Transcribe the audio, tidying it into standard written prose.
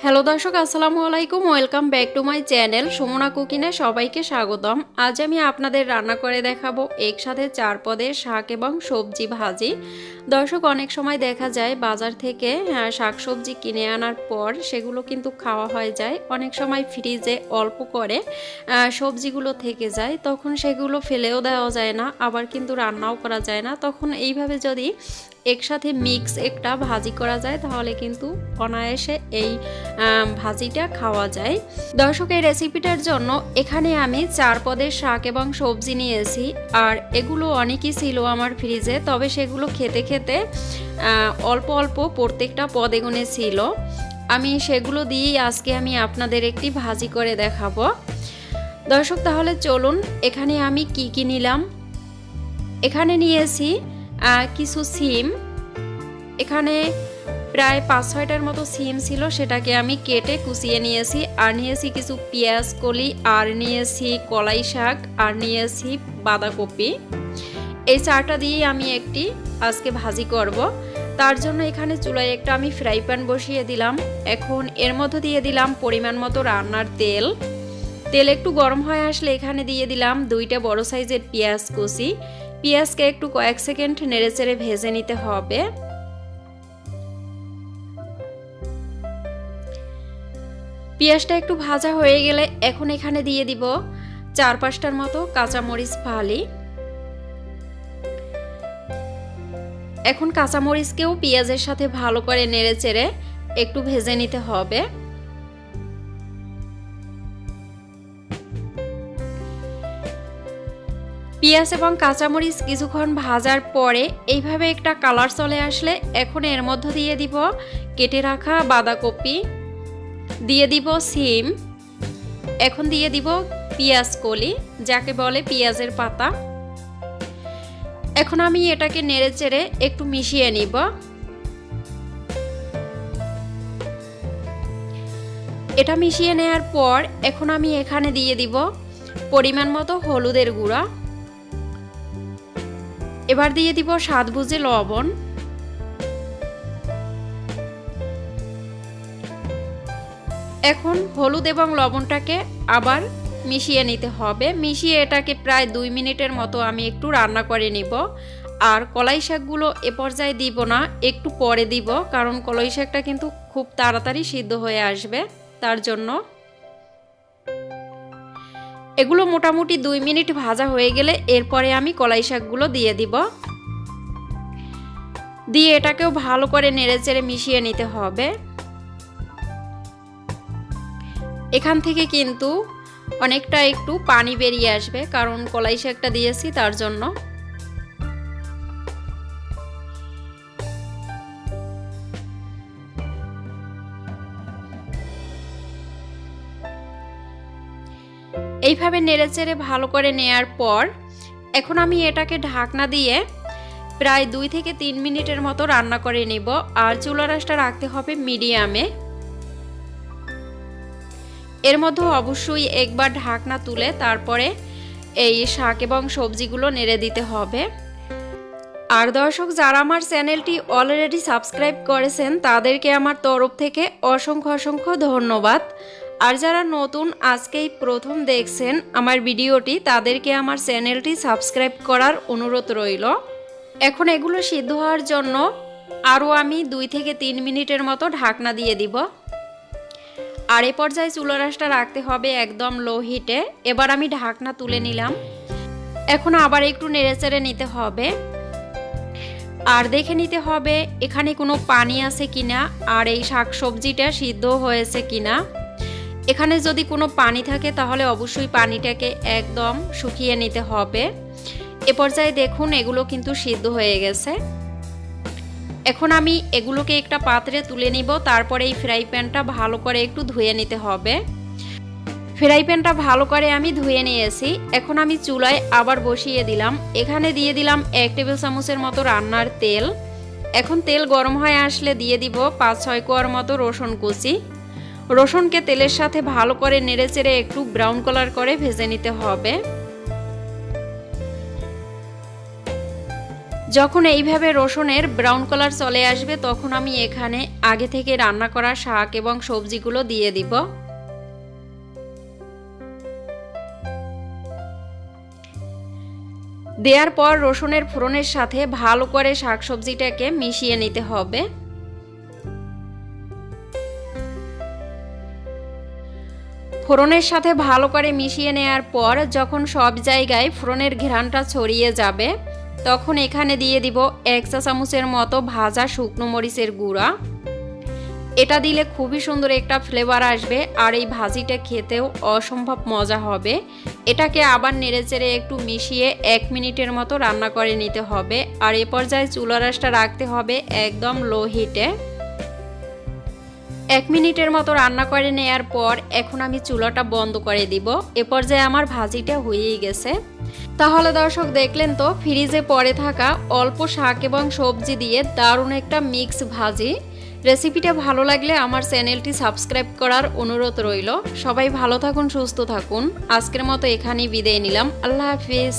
Hello দর্শক, আসসালামু আলাইকুম। Welcome back to my channel Sumana কুকিংয়ে সবাইকে স্বাগতম। আজ আমি আপনাদের রান্না করে দেখাবো একসাথে 4 পদের শাক এবং সবজি ভাজি। দর্শক, অনেক সময় দেখা যায় বাজার থেকে শাক সবজি কিনে আনার পর সেগুলো কিন্তু খাওয়া হয়ে যায়, অনেক সময় ফ্রিজে অল্প করে সবজিগুলো থেকে যায়, তখন সেগুলো ফেলেও দেওয়া যায় না, আবার কিন্তু রান্নাও করা যায় না। তখন এইভাবে যদি একসাথে মিক্স একটা ভাজি করা যায় তাহলে কিন্তু অনায়াসে এই ভাজিটা খাওয়া যায়। দর্শক, এই রেসিপিটার জন্য এখানে আমি 4 পদের শাক এবং সবজি নিয়েছি, আর এগুলো অনেকই ছিল আমার ফ্রিজে, তবে সেগুলো খেতে খেতে অল্প অল্প প্রত্যেকটা পদে গুনে ছিল। আমি সেগুলো দিয়েই আজকে আমি আপনাদের একটি ভাজি করে দেখাবো। দর্শক, তাহলে চলুন এখানে আমি কি কি নিলাম। এখানে নিয়েছি কিছু সিম, এখানে প্রায় 5-6টার মতো সিম ছিল, সেটাকে আমি কেটে কুচিয়ে নিয়েছি। আর নিয়েছি কিছু পেঁয়াজ কলি, আর নিয়েছি কলাই শাক, আর নিয়েছি বাঁধাকপি। এই 4টা দিয়ে আমি একটি আজকে ভাজি করব। তার জন্য এখানে চুলায় একটা আমি ফ্রাই প্যান বসিয়ে দিলাম। এখন এর মধ্যে দিয়ে দিলাম পরিমাণ মতো রান্নার তেল। তেল একটু গরম হয়ে আসলে এখানে দিয়ে দিলাম 2টা বড় সাইজের পেঁয়াজ কুচি। পেঁয়াজকে একটু কয়েক সেকেন্ড নেড়েচেড়ে ভেজে নিতে হবে। পেঁয়াজটা একটু ভাজা হয়ে গেলে এখন এখানে দিয়ে দিব 4-5টার মতো কাঁচামরিচ ফালি। এখন কাঁচামরিচকেও পেঁয়াজের সাথে ভালো করে নেড়েচেড়ে একটু ভেজে নিতে হবে। পেঁয়াজ এবং কাঁচামরিচ কিছুক্ষণ ভাজার পরে এইভাবে একটা কালার চলে আসলে এখন এর মধ্যে দিয়ে দিব কেটে রাখা বাঁধাকপি, দিয়ে দিব সিম, এখন দিয়ে দিব পেঁয়াজ কলি, যাকে বলে পেঁয়াজের পাতা। এখন আমি এটাকে নেড়েচেড়ে একটু মিশিয়ে নিব। এটা মিশিয়ে নেওয়ার পর এখন আমি এখানে দিয়ে দিব পরিমাণ মতো হলুদের গুঁড়া, এবার দিয়ে দিব স্বাদ বুঝে লবণ। এখন হলুদ এবং লবণটাকে আবার মিশিয়ে নিতে হবে। মিশিয়ে এটাকে প্রায় 2 মিনিটের মতো আমি একটু রান্না করে নিব। আর কলাই শাকগুলো এ পর্যায়ে দিব না, একটু পরে দিব, কারণ কলাই শাকটা কিন্তু খুব তাড়াতাড়ি সিদ্ধ হয়ে আসবে, তার জন্য। এগুলো মোটামুটি 2 মিনিট ভাজা হয়ে গেলে এরপরে আমি কলাই শাকগুলো দিয়ে দিব। দিয়ে এটাকেও ভালো করে নেড়েচেড়ে মিশিয়ে নিতে হবে। এখান থেকে কিন্তু অনেকটা একটু পানি বেরিয়ে আসবে, কারণ কলাই শাকটা দিয়েছি, তার জন্য। এইভাবে নেড়েচেড়ে ভালো করে নেয়ার পর এখন আমি এটাকে ঢাকনা দিয়ে প্রায় 2 থেকে 3 মিনিটের মতো রান্না করে নিব। আর চুলার আঁচটা রাখতে হবে মিডিয়ামে। এর মধ্যে অবশ্যই একবার ঢাকনা তুলে তারপরে এই শাক এবং সবজিগুলো নেড়ে দিতে হবে। আর দর্শক, যারা আমার চ্যানেলটি অলরেডি সাবস্ক্রাইব করেছেন তাদেরকে আমার তরফ থেকে অসংখ্য অসংখ্য ধন্যবাদ। আর যারা নতুন আজকেই প্রথম দেখছেন আমার ভিডিওটি, তাদেরকে আমার চ্যানেলটি সাবস্ক্রাইব করার অনুরোধ রইল। এখন এগুলো সিদ্ধ হওয়ার জন্য আরও আমি 2 থেকে 3 মিনিটের মতো ঢাকনা দিয়ে দিব। আর এ পর্যায়ে চুলার আঁচটা রাখতে হবে একদম লো হিটে। এবার আমি ঢাকনা তুলে নিলাম। এখন আবার একটু নেড়েচেড়ে নিতে হবে, আর দেখে নিতে হবে এখানে কোনো পানি আছে কিনা, আর এই শাক সবজিটা সিদ্ধ হয়েছে কিনা। এখানে যদি কোনো পানি থাকে তাহলে অবশ্যই পানিটাকে একদম শুকিয়ে নিতে হবে। এ পর্যায়ে দেখুন এগুলো কিন্তু সিদ্ধ হয়ে গেছে। এখন আমি এগুলোকে একটা পাত্রে তুলে নিব। তারপরে এই ফ্রাই প্যানটা ভালো করে একটু ধুয়ে নিতে হবে। ফ্রাই প্যানটা ভালো করে আমি ধুয়ে নিয়েছি। এখন আমি চুলায় আবার বসিয়ে দিলাম। এখানে দিয়ে দিলাম 1 টেবিল চামচের মতো রান্নার তেল। এখন তেল গরম হয়ে আসলে দিয়ে দিব 5-6 কোয়ার মতো রসুন কুচি। রসুনকে তেলের সাথে ভালো করে নেড়েচেড়ে একটু ব্রাউন কালার করে ভেজে নিতে হবে। যখন এইভাবে রসুনের ব্রাউন কালার চলে আসবে তখন আমি এখানে আগে থেকে রান্না করা শাক এবং সবজিগুলো দিয়ে দিব। দেওয়ার পর রসুনের ফোড়নের সাথে ভালো করে শাকসবজিটাকে মিশিয়ে নিতে হবে। ফোড়নের সাথে ভালো করে মিশিয়ে নেওয়ার পর যখন সব জায়গায় ফোড়নের ঘ্রাণটা ছড়িয়ে যাবে তখন এখানে দিয়ে দিব 1 চা চামচের মতো ভাজা শুকনো মরিচের গুঁড়া। এটা দিলে খুবই সুন্দর একটা ফ্লেভার আসবে আর এই ভাজিটা খেতেও অসম্ভব মজা হবে। এটাকে আবার নেড়েচেড়ে একটু মিশিয়ে 1 মিনিটের মতো রান্না করে নিতে হবে। আর এ পর্যায়ে চুলার আঁচটা রাখতে হবে একদম লো হিটে। 1 মিনিটের মতো রান্না করে নেওয়ার পর এখন আমি চুলাটা বন্ধ করে দিব। এ পর্যায়ে আমার ভাজিটা হয়েই গেছে। তাহলে দর্শক দেখলেন তো ফ্রিজে পড়ে থাকা অল্প শাক এবং সবজি দিয়ে দারুণ একটা মিক্স ভাজি। রেসিপিটা ভালো লাগলে আমার চ্যানেলটি সাবস্ক্রাইব করার অনুরোধ রইল। সবাই ভালো থাকুন, সুস্থ থাকুন। আজকের মতো এখানেই বিদায় নিলাম। আল্লাহ হাফিজ।